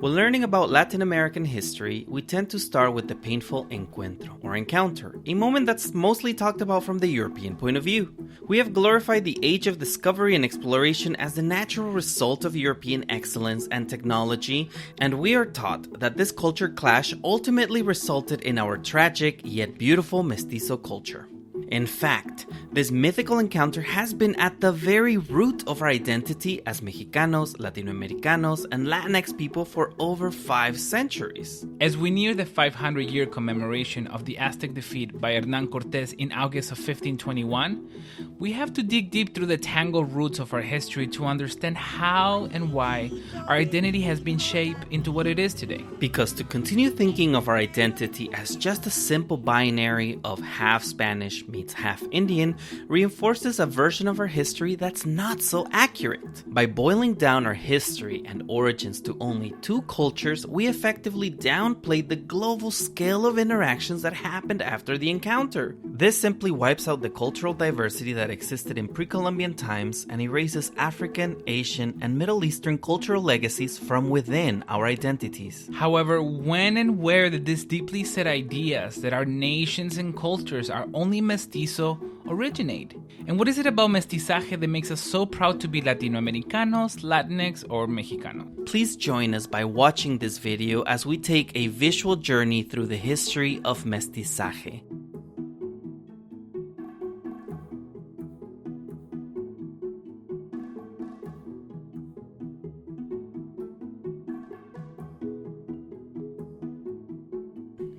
When learning about Latin American history, we tend to start with the painful encuentro, or encounter, a moment that's mostly talked about from the European point of view. We have glorified the age of discovery and exploration as the natural result of European excellence and technology, and we are taught that this culture clash ultimately resulted in our tragic yet beautiful mestizo culture. In fact, this mythical encounter has been at the very root of our identity as Mexicanos, Latinoamericanos, and Latinx people for over 5 centuries. As we near the 500-year commemoration of the Aztec defeat by Hernán Cortés in August of 1521, we have to dig deep through the tangled roots of our history to understand how and why our identity has been shaped into what it is today. Because to continue thinking of our identity as just a simple binary of half Spanish meets half Indian reinforces a version of our history that's not so accurate. By boiling down our history and origins to only 2 cultures, we effectively downplayed the global scale of interactions that happened after the encounter. This simply wipes out the cultural diversity that existed in pre-Columbian times and erases African, Asian, and Middle Eastern cultural legacies from within our identities. However, when and where did these deeply set ideas that our nations and cultures are only mestizo originate? And what is it about mestizaje that makes us so proud to be Latinoamericanos, Latinx, or Mexicano? Please join us by watching this video as we take a visual journey through the history of mestizaje.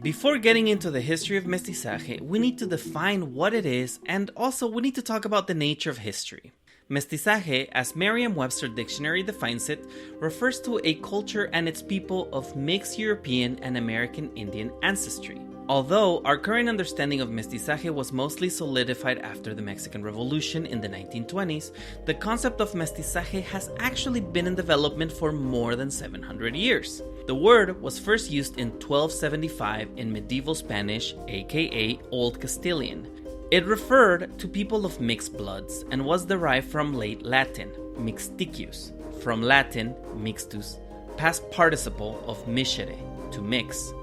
Before getting into the history of mestizaje, we need to define what it is, and also we need to talk about the nature of history. Mestizaje, as Merriam-Webster Dictionary defines it, refers to a culture and its people of mixed European and American Indian ancestry. Although our current understanding of mestizaje was mostly solidified after the Mexican Revolution in the 1920s, the concept of mestizaje has actually been in development for more than 700 years. The word was first used in 1275 in medieval Spanish, aka Old Castilian. It referred to people of mixed bloods and was derived from late Latin, mixticius, from Latin mixtus, past participle of miscere, to mix.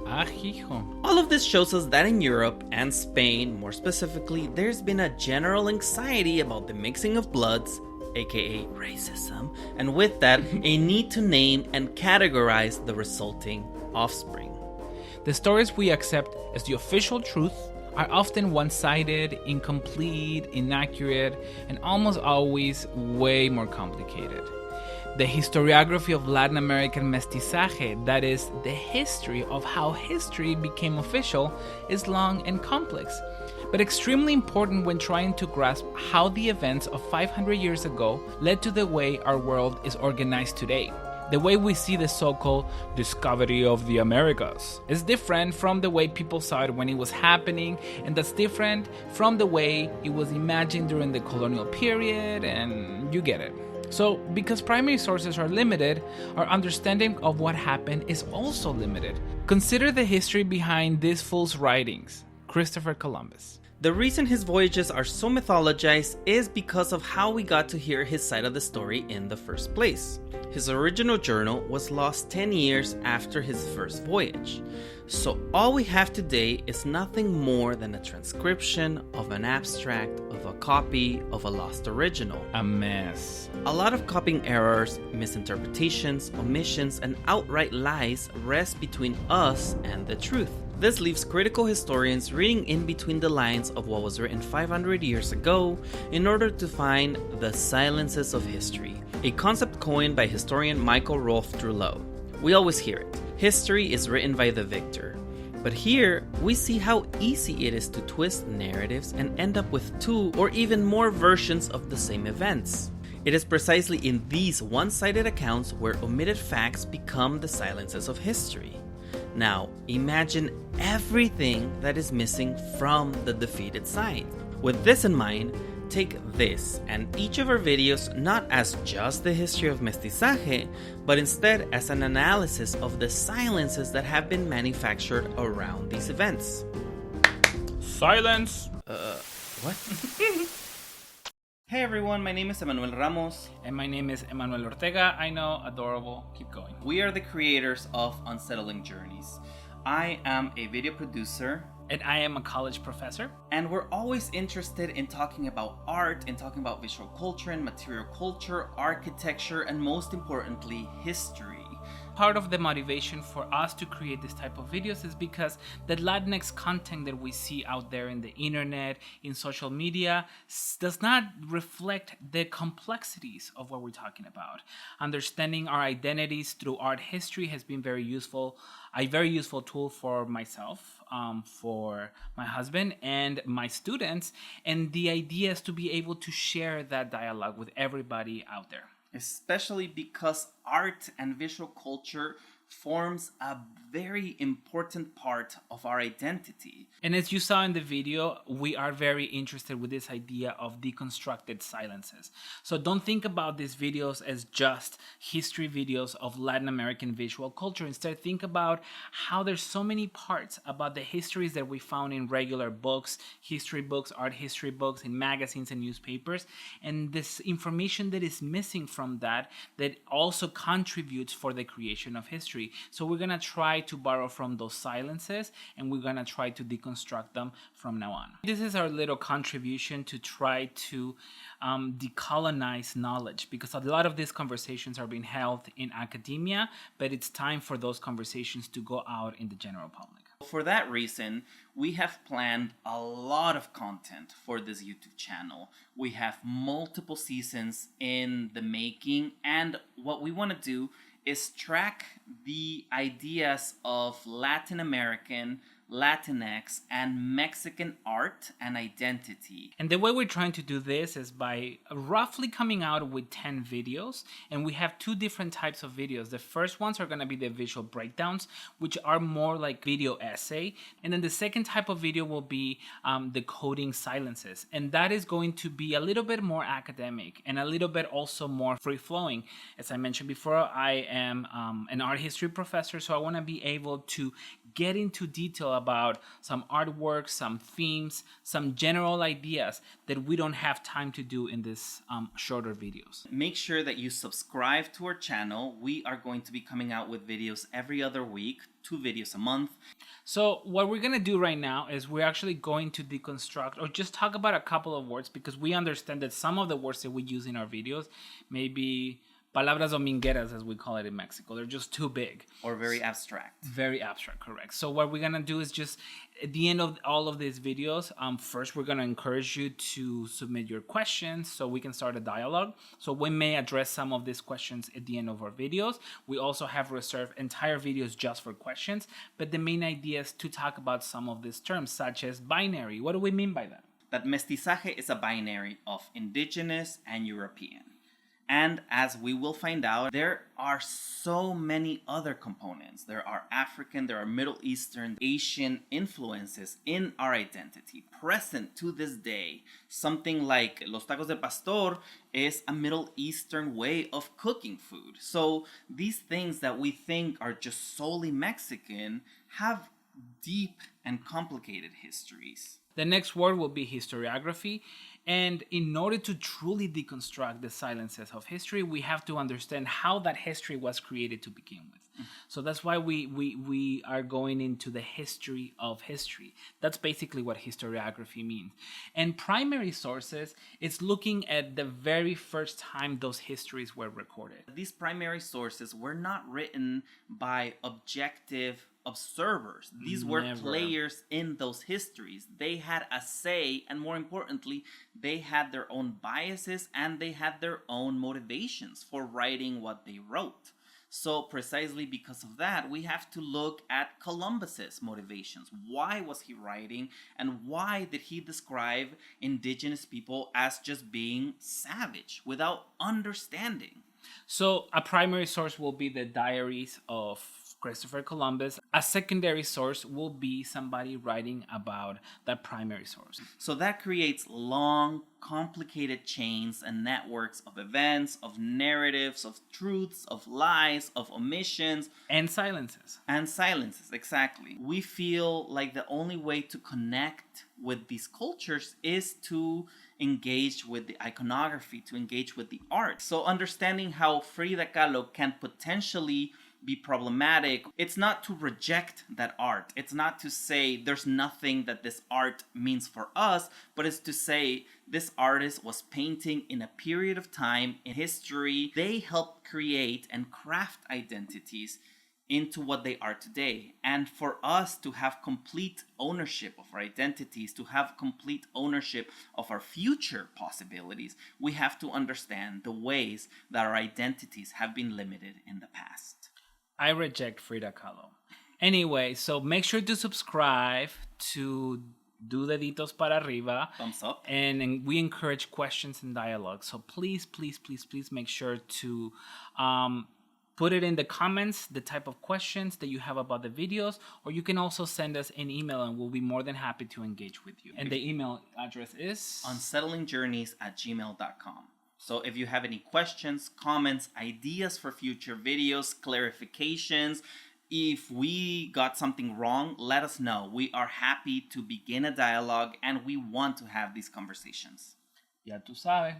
All of this shows us that in Europe, and Spain more specifically, there's been a general anxiety about the mixing of bloods, aka racism, and with that, a need to name and categorize the resulting offspring. The stories we accept as the official truth are often one-sided, incomplete, inaccurate, and almost always way more complicated. The historiography of Latin American mestizaje, that is, the history of how history became official, is long and complex, but extremely important when trying to grasp how the events of 500 years ago led to the way our world is organized today. The way we see the so-called discovery of the Americas is different from the way people saw it when it was happening, and that's different from the way it was imagined during the colonial period, and you get it. So, because primary sources are limited, our understanding of what happened is also limited. Consider the history behind this fool's writings, Christopher Columbus. The reason his voyages are so mythologized is because of how we got to hear his side of the story in the first place. His original journal was lost 10 years after his first voyage, so all we have today is nothing more than a transcription of an abstract of a copy of a lost original. A mess. A lot of copying errors, misinterpretations, omissions, and outright lies rest between us and the truth. This leaves critical historians reading in between the lines of what was written 500 years ago in order to find the silences of history, a concept coined by historian Michel-Rolph Trouillot. We always hear it. History is written by the victor. But here, we see how easy it is to twist narratives and end up with 2 or even more versions of the same events. It is precisely in these one-sided accounts where omitted facts become the silences of history. Now, imagine everything that is missing from the defeated side. With this in mind, take this and each of our videos not as just the history of mestizaje, but instead as an analysis of the silences that have been manufactured around these events. Silence! What? Hey everyone, my name is Emmanuel Ramos. And my name is Emmanuel Ortega. I know, adorable. Keep going. We are the creators of Unsettling Journeys. I am a video producer. And I am a college professor. And we're always interested in talking about art, in talking about visual culture and material culture, architecture, and most importantly, history. Part of the motivation for us to create this type of videos is because the Latinx content that we see out there in the internet, in social media, does not reflect the complexities of what we're talking about. Understanding our identities through art history has been very useful, a very useful tool for myself, for my husband and my students. And the idea is to be able to share that dialogue with everybody out there. Especially because art and visual culture forms a very important part of our identity. And as you saw in the video, we are very interested with this idea of deconstructed silences. So don't think about these videos as just history videos of Latin American visual culture. Instead, think about how there's so many parts about the histories that we found in regular books, history books, art history books, in magazines and newspapers, and this information that is missing from that also contributes for the creation of history. So we're going to try to borrow from those silences, and we're going to try to deconstruct them from now on. This is our little contribution to try to decolonize knowledge, because a lot of these conversations are being held in academia, but it's time for those conversations to go out in the general public. For that reason, we have planned a lot of content for this YouTube channel. We have multiple seasons in the making, and what we want to do is track the ideas of Latin American, Latinx, and Mexican art and identity. And the way we're trying to do this is by roughly coming out with 10 videos. And we have two different types of videos. The first ones are going to be the visual breakdowns, which are more like video essay. And then the second type of video will be the coding silences. And that is going to be a little bit more academic and a little bit also more free-flowing. As I mentioned before, I am an art history professor, so I want to be able to get into detail about some artwork, some themes, some general ideas that we don't have time to do in this shorter videos. Make sure that you subscribe to our channel. We are going to be coming out with videos every other week, 2 videos a month. So what we're going to do right now is we're actually going to deconstruct or just talk about a couple of words, because we understand that some of the words that we use in our videos may be palabras domingueras, as we call it in Mexico. They're just too big. Or very abstract. Very abstract, correct. So what we're going to do is just, at the end of all of these videos, first we're going to encourage you to submit your questions so we can start a dialogue. So we may address some of these questions at the end of our videos. We also have reserved entire videos just for questions. But the main idea is to talk about some of these terms, such as binary. What do we mean by that? That mestizaje is a binary of indigenous and European. And as we will find out, there are so many other components. There are African, there are Middle Eastern, Asian influences in our identity, present to this day. Something like los tacos de pastor is a Middle Eastern way of cooking food. So these things that we think are just solely Mexican have deep and complicated histories. The next word will be historiography. And in order to truly deconstruct the silences of history, we have to understand how that history was created to begin with. So that's why we are going into the history of history. That's basically what historiography means. And primary sources, it's looking at the very first time those histories were recorded. These primary sources were not written by objective observers. These were players in those histories. They had a say, and more importantly, they had their own biases and they had their own motivations for writing what they wrote. So precisely because of that, we have to look at Columbus's motivations. Why was he writing, and why did he describe indigenous people as just being savage without understanding? So a primary source will be the diaries of Christopher Columbus. A secondary source will be somebody writing about that primary source. So that creates long, complicated chains and networks of events, of narratives, of truths, of lies, of omissions. And silences. And silences, exactly. We feel like the only way to connect with these cultures is to engage with the iconography, to engage with the art. So understanding how Frida Kahlo can potentially be problematic, it's not to reject that art. It's not to say there's nothing that this art means for us, but it's to say this artist was painting in a period of time in history. They helped create and craft identities into what they are today. And for us to have complete ownership of our identities, to have complete ownership of our future possibilities, we have to understand the ways that our identities have been limited in the past. I reject Frida Kahlo. Anyway, so make sure to subscribe, to do deditos para arriba. Thumbs up. And we encourage questions and dialogue. So please make sure to put it in the comments, the type of questions that you have about the videos, or you can also send us an email and we'll be more than happy to engage with you. And the email address is unsettlingjourneys@gmail.com. So if you have any questions, comments, ideas for future videos, clarifications, if we got something wrong, let us know. We are happy to begin a dialogue and we want to have these conversations. Ya tú sabes.